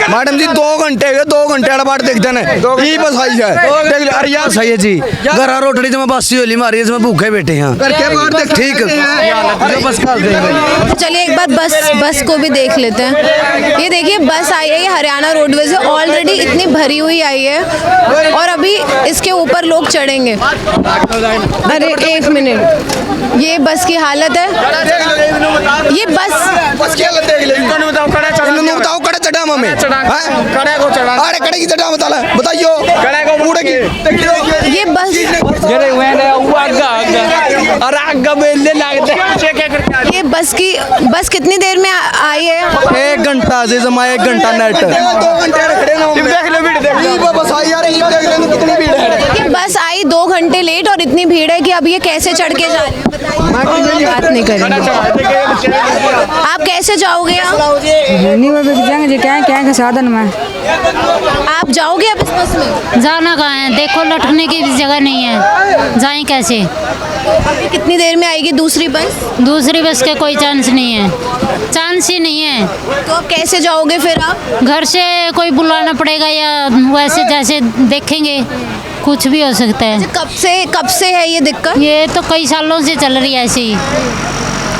Madam जी 2 घंटे गए, 2 घंटे वाला बाट देखते हैं ये बस आई है देख ले। अरे यार सही है जी, घर आ रोटड़ी तो मैं बासी होली मारी है, भूखे बैठे हैं घर के बाहर देख ठीक है बस कर देंगे। चलिए एक बार बस को भी देख लेते हैं। ये देखिए बस आई है, ये हरियाणा रोडवेज है, ऑलरेडी इतनी भरी हुई आई है और अभी इसके ऊपर लोग चढ़ेंगे। अरे 1 मिनट, ये बस की हालत है, ये बस की हालत देख ले। इन्होंने बताओ कड़े चढ़ा हमें कड़े को चढ़ा, अरे कड़े की चढ़ा बताइयो कड़े को पूरे की ये बस ये बस कितनी देर में आई है? 1 घंटा से जमा 1 घंटा नेट 2 घंटे खड़े ना देख ले भीड़ देख बस आई यार ये देख ले कितनी भीड़ है। ये बस आई 2 घंटे लेट और इतनी भीड़ है कि अब ये कैसे चढ़ के जा रहे हैं बताइए। बात नहीं करेंगे, आप कैसे जाओगे? नहीं वो बिक जाएंगे जी, क्या के साधन में आप जाओगे अब इस बस में? जाना कहाँ है, देखो लटकने की भी जगह नहीं है, जाएं कैसे? अभी कितनी देर में आएगी दूसरी बस? दूसरी बस के कोई चांस नहीं है, चांस ही नहीं है। तो अब कैसे जाओगे फिर आप? घर से कोई बुलाना पड़ेगा या वैसे जैसे देखेंगे, कुछ भी हो सकता है। कब से है ये दिक्कत? ये तो कई सालों से चल रही है ऐसे ही।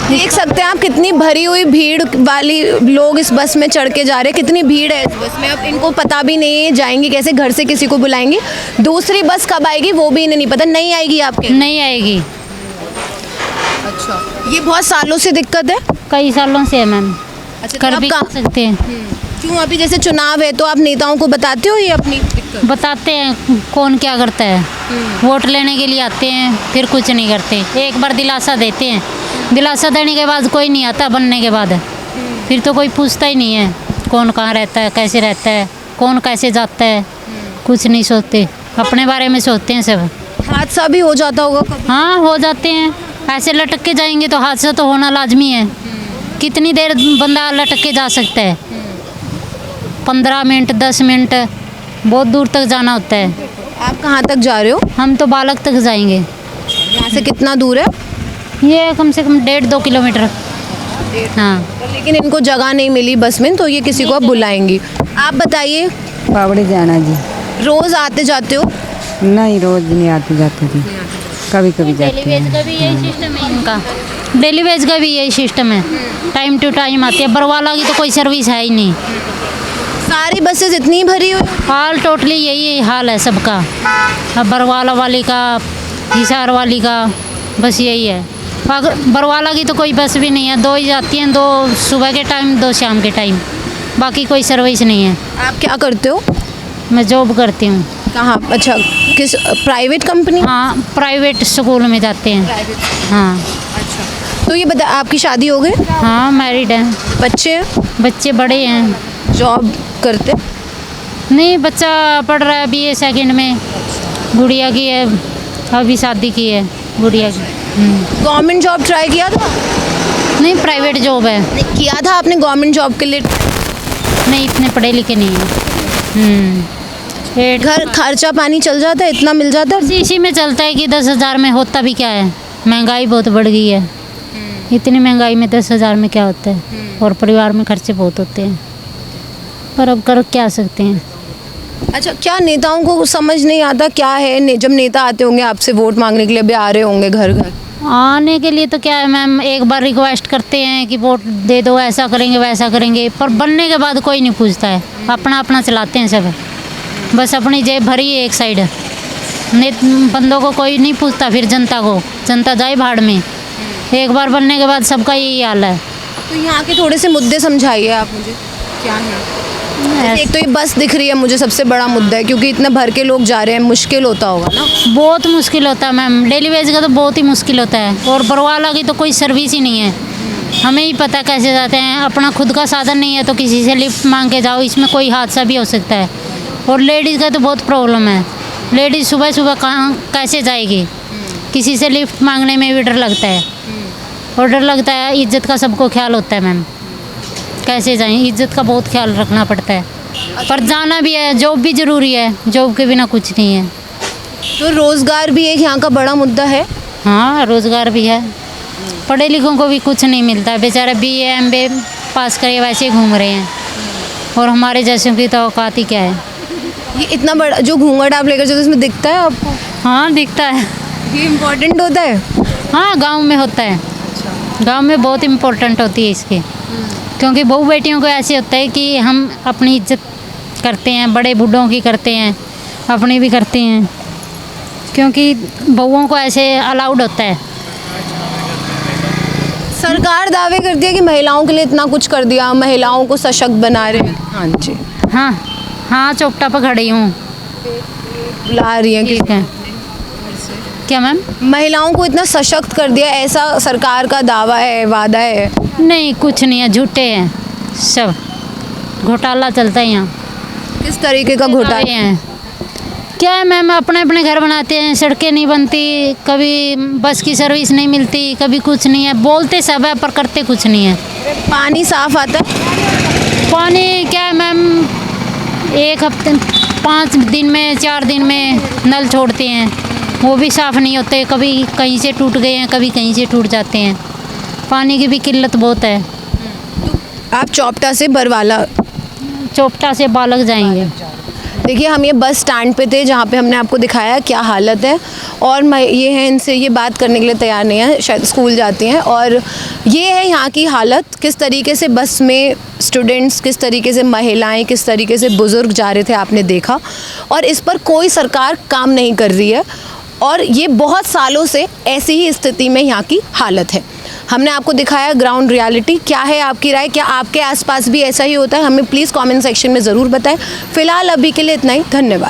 देख सकते हैं आप कितनी भरी हुई भीड़ वाली लोग इस बस में चढ़ के जा रहे हैं, कितनी भीड़ है इस बस में। अब इनको पता भी नहीं है जाएंगे कैसे, घर से किसी को बुलाएंगे। दूसरी बस कब आएगी वो भी इन्हें नहीं पता, नहीं आएगी आपके? नहीं आएगी। अच्छा, ये बहुत सालों से दिक्कत है? कई सालों से है मैम। अच्छा, कर भी सकते हैं। क्यों अभी जैसे चुनाव है तो आप नेताओं को बताते हो ये अपनी दिक्कत? बताते हैं, कौन क्या करता है। वोट लेने के लिए आते हैं फिर कुछ नहीं करते, एक बार दिलासा देते हैं, दिलासा देने के बाद कोई नहीं आता, बनने के बाद फिर तो कोई पूछता ही नहीं है कौन कहाँ रहता है, कैसे रहता है, कौन कैसे जाता है, कुछ नहीं सोचते, अपने बारे में सोचते हैं सब। हादसा भी हो जाता होगा कभी? हाँ हो जाते हैं, ऐसे लटक के जाएंगे तो हादसा तो होना लाजमी है। कितनी देर बंदा लटक के जा सकता है? 15 मिनट 10 मिनट, बहुत दूर तक जाना होता है। आप कहाँ तक जा रहे हो? हम तो बालक तक जाएंगे। यहाँ से कितना दूर है? ये कम से कम 1.5-2 किलोमीटर। हाँ, लेकिन इनको जगह नहीं मिली बस में तो ये किसी को अब बुलाएंगी। आप बताइए, पावड़ी जाना जी। रोज आते जाते हो? नहीं रोज नहीं आते जाते जी, कभी कभी जाते डेली वेज का भी यही सिस्टम है इनका, डेली वेज का भी यही सिस्टम है, टाइम टू टाइम आती है। बरवाला की तो कोई सर्विस है ही नहीं। सारी बसेस इतनी भरी हुई? हाल टोटली यही हाल है सबका, अब बरवाला वाली का, हिसार वाली का, बस यही है। बरवाला की तो कोई बस भी नहीं है, 2 ही जाती हैं, 2 सुबह के टाइम 2 शाम के टाइम, बाकी कोई सर्विस नहीं है। आप क्या करते हो? मैं जॉब करती हूँ। कहाँ? अच्छा, किस प्राइवेट कंपनी? हाँ, प्राइवेट स्कूल में जाते हैं। हाँ। अच्छा, तो ये बता, आपकी शादी हो गई? हाँ मैरिड है। बच्चे? बच्चे बड़े हैं। जॉब करते? नहीं, बच्चा पढ़ रहा है BA सेकंड में, गुड़िया की है अभी शादी की है गुड़िया की। गवर्नमेंट जॉब ट्राई किया था? नहीं, प्राइवेट जॉब है। किया था आपने गवर्नमेंट जॉब के लिए? नहीं, इतने पढ़े लिखे नहीं हैं। घर खर्चा पानी चल जाता है, इतना मिल जाता है? इसी में चलता है कि 10,000 में होता भी क्या है, महंगाई बहुत बढ़ गई है। इतनी महंगाई में 10,000 में क्या होता है, और परिवार में खर्चे बहुत होते हैं, पर अब कर क्या सकते हैं। अच्छा, क्या नेताओं को समझ नहीं आता क्या है? जब नेता आते होंगे आपसे वोट मांगने के लिए, भी आ रहे होंगे घर घर, आने के लिए तो क्या है मैम, एक बार रिक्वेस्ट करते हैं कि वोट दे दो, ऐसा करेंगे वैसा करेंगे, पर बनने के बाद कोई नहीं पूछता है, अपना अपना चलाते हैं सब, बस अपनी जेब भरी है एक साइड, बंदों को कोई नहीं पूछता। फिर जनता को, जनता जाए भाड़ में। एक बार बनने के बाद सबका यही हाल है। तो यहाँ के थोड़े से मुद्दे समझाइए आप मुझे, क्या है? एक तो ये बस दिख रही है मुझे सबसे बड़ा मुद्दा है, क्योंकि इतने भर के लोग जा रहे हैं, मुश्किल होता होगा ना? बहुत मुश्किल होता है मैम, डेली वेज का तो बहुत ही मुश्किल होता है, और बरवाला की तो कोई सर्विस ही नहीं है। हमें ही पता कैसे जाते हैं, अपना खुद का साधन नहीं है तो किसी से लिफ्ट मांग के जाओ, इसमें कोई हादसा भी हो सकता है। और लेडीज़ का तो बहुत प्रॉब्लम है, लेडीज़ सुबह सुबह कहाँ कैसे जाएगी, किसी से लिफ्ट मांगने में भी डर लगता है, और डर लगता है, इज्जत का सबको ख्याल होता है मैम, कैसे जाएं, इज्जत का बहुत ख्याल रखना पड़ता है, पर जाना भी है, जॉब भी ज़रूरी है, जॉब के बिना कुछ नहीं है। तो रोज़गार भी एक यहाँ का बड़ा मुद्दा है? हाँ, रोज़गार भी है, पढ़े लिखों को भी कुछ नहीं मिलता है, बेचारे BA MBA पास करे वैसे ही घूम रहे हैं, और हमारे जैसों की तो औकात ही क्या है। ये इतना बड़ा जो घूंघट आप लेकर चलते इसमें दिखता है आपको? हाँ दिखता है। ये इम्पोर्टेंट होता है? हाँ गांव में होता है, गांव में बहुत इम्पोर्टेंट होती है इसकी, क्योंकि बहू बेटियों को ऐसे होता है कि हम अपनी इज्जत करते हैं, बड़े बूढ़ों की करते हैं, अपनी भी करते हैं, क्योंकि बहुओं को ऐसे अलाउड होता है। सरकार दावे करती है कि महिलाओं के लिए इतना कुछ कर दिया, महिलाओं को सशक्त बना रहे हैं। हाँ जी, हाँ हाँ चौपटा पर खड़ी हूँ। बुला रही हैं कि ठीक है, क्या मैम? महिलाओं को इतना सशक्त कर दिया, ऐसा सरकार का दावा है, वादा है? नहीं कुछ नहीं है, झूठे हैं सब, घोटाला चलता है यहाँ। किस तरीके का घोटाला? हैं क्या है मैम, अपने अपने घर बनाते हैं, सड़कें नहीं बनती, कभी बस की सर्विस नहीं मिलती, कभी कुछ नहीं है, बोलते सब है पर करते कुछ नहीं है। पानी साफ आता है? पानी क्या है मैम, एक हफ्ते 5 दिन में 4 दिन में नल छोड़ते हैं, वो भी साफ़ नहीं होते, कभी कहीं से टूट गए हैं, कभी कहीं से टूट जाते हैं, पानी की भी किल्लत बहुत है। आप चौपटा से बरवाला, चौपटा से बालक जाएंगे। देखिए हम ये बस स्टैंड पे थे जहाँ पे हमने आपको दिखाया क्या हालत है, और ये हैं, इनसे ये बात करने के लिए तैयार नहीं है, शायद स्कूल जाती हैं, और ये है यहाँ की हालत, किस तरीके से बस में स्टूडेंट्स, किस तरीके से महिलाएं, किस तरीके से बुज़ुर्ग जा रहे थे आपने देखा, और इस पर कोई सरकार काम नहीं कर रही है, और ये बहुत सालों से ऐसी ही स्थिति में यहाँ की हालत है। हमने आपको दिखाया ग्राउंड रियलिटी। क्या है आपकी राय, क्या आपके आसपास भी ऐसा ही होता है? हमें प्लीज़ कमेंट सेक्शन में ज़रूर बताएं। फ़िलहाल अभी के लिए इतना ही, धन्यवाद।